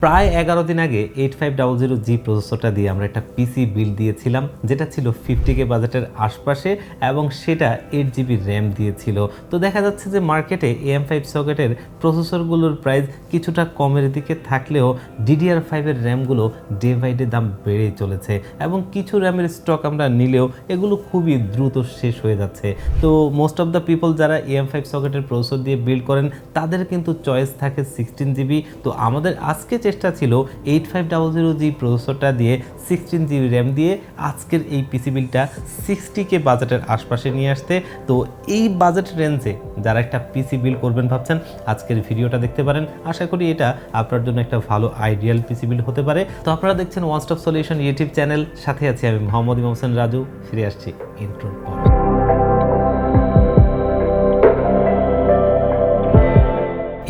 প্রায় 11 দিন আগে 8500G প্রসেসরটা দিয়ে আমরা একটা পিসি বিল্ড দিয়েছিলাম, যেটা ছিল 50K বাজেটের আশপাশে এবং সেটা 8GB র্যাম দিয়েছিল। তো দেখা যাচ্ছে যে মার্কেটে AM5 সকেটের প্রসেসরগুলোর প্রাইস কিছুটা কমের দিকে থাকলেও DDR5 এর র্যামগুলো ডে বাই ডে দাম বেড়েই চলেছে এবং কিছু র্যামের স্টক আমরা নিলেও এগুলো খুবই দ্রুত শেষ হয়ে যাচ্ছে। তো মোস্ট অফ দ্য পিপল যারা AM5 সকেটের প্রসেসর দিয়ে বিল্ড করেন তাদের কিন্তু চয়েস থাকে 16GB। তো আমাদের আজকে চেষ্টা ছিল 8500G প্রসেসরটা দিয়ে 16GB র্যাম দিয়ে আজকের এই পিসি বিলটা 60K বাজেটের আশপাশে নিয়ে আসতে। তো এই বাজেট রেঞ্জে যারা একটা পিসি বিল করবেন ভাবছেন, আজকের ভিডিওটা দেখতে পারেন। আশা করি এটা আপনার জন্য একটা ভালো আইডিয়াল পিসি বিল হতে পারে। তো আপনারা দেখছেন one stop solution YouTube channel, সাথে আছি আমি মোহাম্মদ ইমাম হোসেন রাজু। ফিরে আসছি ইন্ট্রোর পর।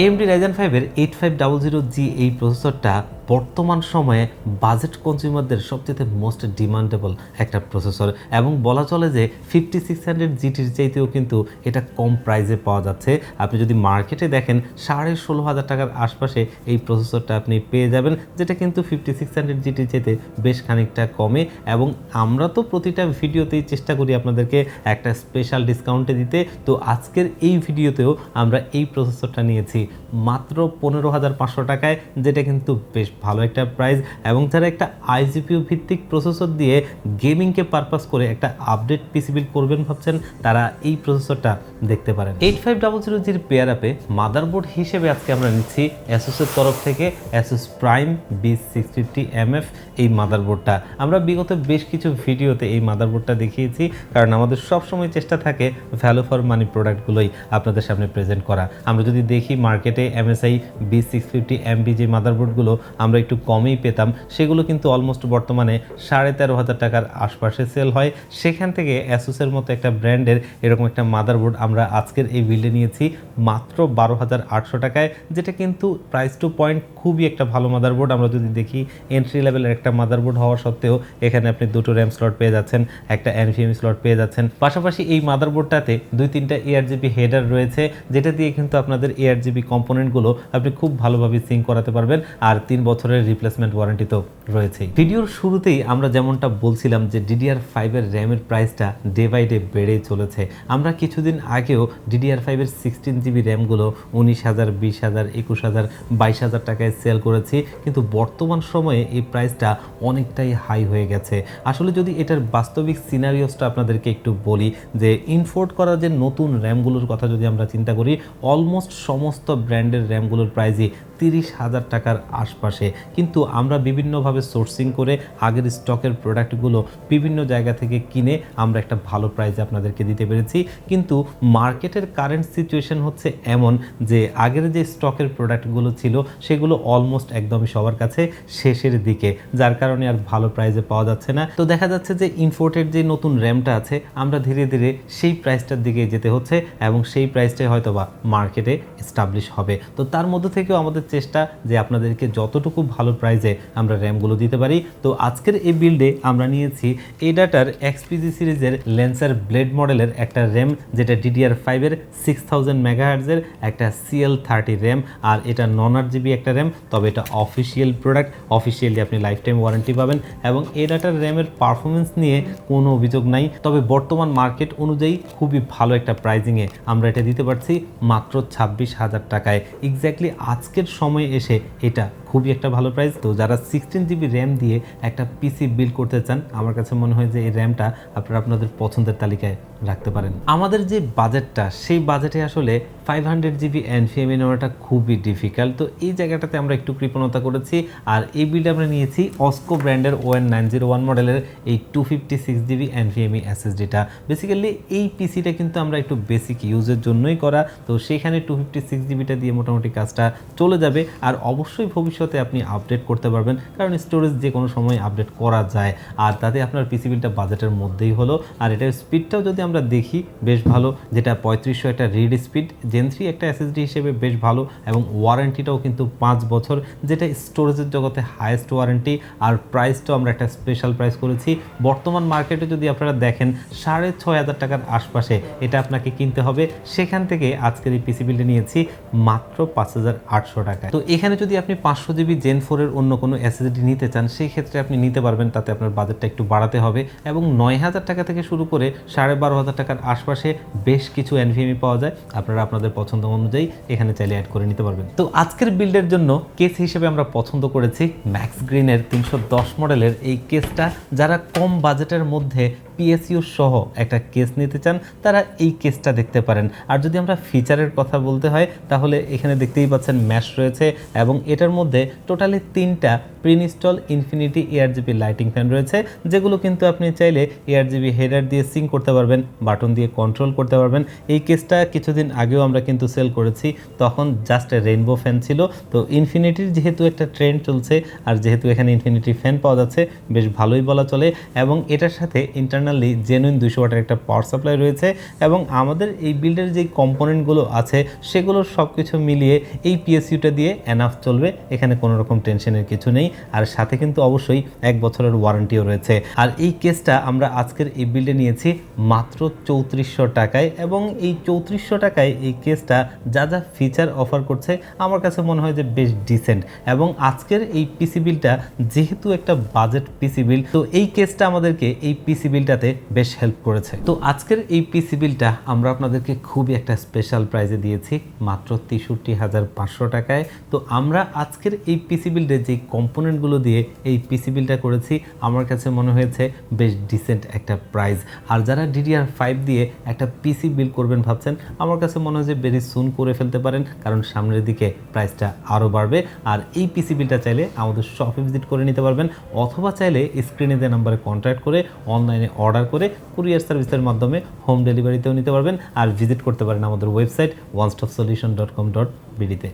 AMD Ryzen 5 এর 8500G এই প্রসেসরটা বর্তমান সময়ে বাজেট কনজিউমারদের সবচেয়ে মোস্ট ডিমান্ডেবল একটা প্রসেসর এবং বলা চলে যে 5600GTর চাইতেও কিন্তু এটা কম প্রাইসে পাওয়া যাচ্ছে। আপনি যদি মার্কেটে দেখেন 16,500 টাকার আশপাশে এই প্রসেসরটা আপনি পেয়ে যাবেন, যেটা কিন্তু 5600GTর চাইতে বেশ খানিকটা কমে। এবং আমরা তো প্রতিটা ভিডিওতেই চেষ্টা করি আপনাদেরকে একটা স্পেশাল ডিসকাউন্টে দিতে। তো আজকের এই ভিডিওতেও আমরা এই প্রসেসরটা নিয়েছি মাত্র 15,500 টাকায়, যেটা কিন্তু বেশ ভালো একটা প্রাইস। এবং যারা একটা আইজিপিইউ ভিত্তিক প্রসেসর দিয়ে গেমিংকে পারপাস করে একটা আপডেট পিসি বিল্ড করবেন ভাবছেন, তারা এই প্রসেসরটা দেখতে পারেন। 8500Gর পেয়ার আপে মাদারবোর্ড হিসেবে আজকে আমরা নিচ্ছি ASUS এর তরফ থেকে ASUS Prime B650MF এই মাদারবোর্ডটা। আমরা বিগত বেশ কিছু ভিডিওতে এই মাদারবোর্ডটা দেখিয়েছি, কারণ আমাদের সবসময় চেষ্টা থাকে ভ্যালু ফর মানি প্রোডাক্টগুলোই আপনাদের সামনে প্রেজেন্ট করা। আমরা যদি দেখি মার্কেটে MSI B650MB যে মাদারবোর্ডগুলো আমরা একটু কমেই পেতাম, সেগুলো কিন্তু অলমোস্ট বর্তমানে 13,500 টাকার আশপাশে সেল হয়। সেখান থেকে অ্যাসুসের মতো একটা ব্র্যান্ডের এরকম একটা মাদারবোর্ড আমরা আজকের এই বিল্ডে নিয়েছি মাত্র 12,800 টাকায়, যেটা কিন্তু প্রাইস টু পয়েন্ট খুবই একটা ভালো মাদারবোর্ড। আমরা যদি দেখি এন্ট্রি লেভেলের একটা মাদারবোর্ড হওয়া সত্ত্বেও এখানে আপনি দুটো র্যাম স্লট পেয়ে যাচ্ছেন, একটা NVMe স্লট পেয়ে যাচ্ছেন। পাশাপাশি এই মাদারবোর্ডটাতে 2-3টা ARGB হেডার রয়েছে, যেটা দিয়ে কিন্তু আপনাদের ARGB কম্পোনেন্টগুলো আপনি খুব ভালোভাবে সিঙ্ক করাতে পারবেন। আর 3 বছরের রিপ্লেসমেন্ট ওয়ারেন্টি তো রয়েছেই। ভিডিওর শুরুতেই আমরা যেমনটা বলছিলাম যে DDR5 এর র্যামের প্রাইসটা ডে বাই ডে বেড়েই চলেছে। আমরা কিছুদিন আগেও DDR5 এর 16GB র্যামগুলো 19,000, 20,000, 21,000, 22,000 টাকায় সেল করেছি, কিন্তু বর্তমান সময়ে এই প্রাইসটা অনেকটাই হাই হয়ে গেছে। আসলে যদি এটার বাস্তবিক সিনারিওসটা আপনাদেরকে একটু বলি, যে ইনপোর্ট করা যে নতুন র্যামগুলোর কথা যদি আমরা চিন্তা করি, অলমোস্ট সমস্ত ব্র্যান্ডের র্যামগুলোর প্রাইসই 30,000 টাকার আশপাশে। কিন্তু আমরা বিভিন্নভাবে সোর্সিং করে আগের স্টকের প্রোডাক্টগুলো বিভিন্ন জায়গা থেকে কিনে আমরা একটা ভালো প্রাইসে আপনাদেরকে দিতে পেরেছি। কিন্তু মার্কেটের কারেন্ট সিচুয়েশন হচ্ছে এমন যে আগের যে স্টকের প্রোডাক্টগুলো ছিল সেগুলো অলমোস্ট একদমই সবার কাছে শেষের দিকে, যার কারণে আর ভালো প্রাইসে পাওয়া যাচ্ছে না। তো দেখা যাচ্ছে যে ইম্পোর্টেড যে নতুন র্যামটা আছে, আমরা ধীরে ধীরে সেই প্রাইসটার দিকে যেতে হচ্ছে এবং সেই প্রাইসটাই হয়তোবা মার্কেটে এস্টাবলিশ হবে। তো তার মধ্যে থেকেও আমাদের চেষ্টা যে আপনাদেরকে যতটুকু ভালো প্রাইসে আমরা র্যামগুলো দিতে পারি। তো আজকের এই বিল্ডে আমরা নিয়েছি এডাটার XPG সিরিজের লেন্সার ব্লেড মডেলের একটা র্যাম, যেটা DDR5 এর 6000 মেগাহার্জের একটা CL30 র্যাম। আর এটা non-RGB একটা র্যাম, তবে এটা অফিসিয়াল প্রোডাক্ট, অফিসিয়ালি আপনি লাইফ টাইম ওয়ারেন্টি পাবেন এবং এডাটার র্যামের পারফরমেন্স নিয়ে কোনো অভিযোগ নাই। তবে বর্তমান মার্কেট অনুযায়ী খুবই ভালো একটা প্রাইজিংয়ে আমরা এটা দিতে পারছি মাত্র 26,000 টাকায়। এক্স্যাক্টলি আজকের সময়ে এসে এটা খুবই একটা ভালো প্রাইস। তো যারা 16GB র্যাম দিয়ে একটা পিসি বিল্ড করতে চান, আমার কাছে মনে হয় যে এই র্যামটা আপনারা আপনাদের পছন্দের তালিকায় রাখতে পারেন। আমাদের যে বাজেটটা, সেই বাজেটে আসলে 500GB NVMe নেওয়াটা খুবই ডিফিকাল্ট। তো এই জায়গাটাতে আমরা একটু কৃপণতা করেছি। আর এই বিল্ডে আমরা নিয়েছি অস্কো ব্র্যান্ডের ON901 মডেলের এই 256GB NVMe SSDটা। বেসিক্যালি এই পিসিটা কিন্তু আমরা একটু বেসিক ইউজের জন্যই করা, তো সেখানে 256GBটা দিয়ে মোটামুটি কাজটা চলে যাবে। আর অবশ্যই ভবিষ্যতে আপনি আপডেট করতে পারবেন, কারণ স্টোরেজ যে কোনো সময় আপডেট করা যায়। আর তাতে আপনার পিসি বিলটা বাজেটের মধ্যেই হলো। আর এটার স্পিডটাও যদি আমরা দেখি বেশ ভালো, যেটা 3500 একটা রিড স্পিড, Gen 3 একটা SSD হিসেবে বেশ ভালো এবং ওয়ারেন্টিটাও কিন্তু 5 বছর, যেটা স্টোরেজের জগতে হাইয়েস্ট ওয়ারেন্টি। আর প্রাইসটাও আমরা একটা স্পেশাল প্রাইস করেছি। বর্তমান মার্কেটে যদি আপনারা দেখেন 6,500 টাকার আশপাশে এটা আপনাকে কিনতে হবে, সেখান থেকে আজকের এই পিসি বিলটা নিয়েছি মাত্র 5,800 টাকায়। তো এখানে যদি আপনি 500 500 GB Gen 4 এর অন্য কোনো এসএসডি নিতে চান সেই ক্ষেত্রে আপনি নিতে পারবেন, তাতে আপনার বাজেটটা একটু বাড়াতে হবে। এবং 9,000 টাকা থেকে শুরু করে 12,500 টাকার আশপাশে বেশ কিছু NVMe পাওয়া যায়, আপনারা আপনাদের পছন্দ অনুযায়ী এখানে চাইলে অ্যাড করে নিতে পারবেন। তো আজকের বিল্ডের জন্য কেস হিসেবে আমরা পছন্দ করেছি ম্যাক্স গ্রিনের 310 মডেলের এই কেসটা। যারা কম বাজেটের মধ্যে PSU সহ একটা কেস নিতে চান তারা এই কেসটা দেখতে পারেন। আর যদি আমরা ফিচারের কথা বলতে হয় তাহলে এখানে দেখতেই পাচ্ছেন ম্যাশ রয়েছে এবং এটার মধ্যে টোটালি 3টা প্রিইনস্টল ইনফিনিটি ARGB লাইটিং ফ্যান রয়েছে, যেগুলো কিন্তু আপনি চাইলে ARGB হেডার দিয়ে সিঙ্ক করতে পারবেন, বাটন দিয়ে কন্ট্রোল করতে পারবেন। এই কেসটা কিছুদিন আগেও আমরা কিন্তু সেল করেছি, তখন জাস্ট রেইনবো ফ্যান ছিল। তো ইনফিনিটির যেহেতু একটা ট্রেন্ড চলছে আর যেহেতু এখানে ইনফিনিটি ফ্যান পাওয়া যাচ্ছে, বেশ ভালোই বলা চলে। এবং এটার সাথে ইন্টারনালি জেনুইন 200 ওয়াটের একটা পাওয়ার সাপ্লাই রয়েছে এবং আমাদের এই বিল্ডের যে কম্পোনেন্টগুলো আছে সেগুলোর সব কিছু মিলিয়ে এই PSUটা দিয়ে এনাফ চলবে, এখানে কোনো রকম টেনশনের কিছু নেই। আর সাথে কিন্তু অবশ্যই 1 বছরের ওয়ারেন্টিও রয়েছে। আর এই কেসটা আমরা আজকের এই বিল্ডে নিয়েছি মাত্র 3400 টাকায় এবং এই 3400 টাকায় এই কেসটা যা যা ফিচার অফার করছে আমার কাছে মনে হয় যে বেশ ডিসেন্ট। এবং আজকের এই পিসি বিলটা যেহেতু একটা বাজেট পিসি বিল, তো এই কেসটা আমাদেরকে এই পিসি বিলটাতে বেশ হেল্প করেছে। তো আজকের এই পিসি বিলটা আমরা আপনাদেরকে খুবই একটা স্পেশাল প্রাইজে দিয়েছি মাত্র 63,500 টাকায়। তো আমরা আজকের এই পিসি বিল্ডে যে কম্পোনেন্টগুলো দিয়ে এই পিসি বিলটা করেছি আমার কাছে মনে হয়েছে বেশ ডিসেন্ট একটা প্রাইস। আর যারা DDR5 দিয়ে একটা পিসি বিল করবেন ভাবছেন, আমার কাছে মনে হয় যে ভেরি সুন করে ফেলতে পারেন, কারণ সামনের দিকে প্রাইসটা আরও বাড়বে। আর এই পিসি বিলটা চাইলে আমাদের শপে ভিজিট করে নিতে পারবেন, অথবা চাইলে স্ক্রিনে দেওয়া নাম্বারে কন্ট্যাক্ট করে অনলাইনে অর্ডার করে কুরিয়ার সার্ভিসের মাধ্যমে হোম ডেলিভারিতেও নিতে পারবেন। আর ভিজিট করতে পারেন আমাদের ওয়েবসাইট onestopsolution.com.bd তে।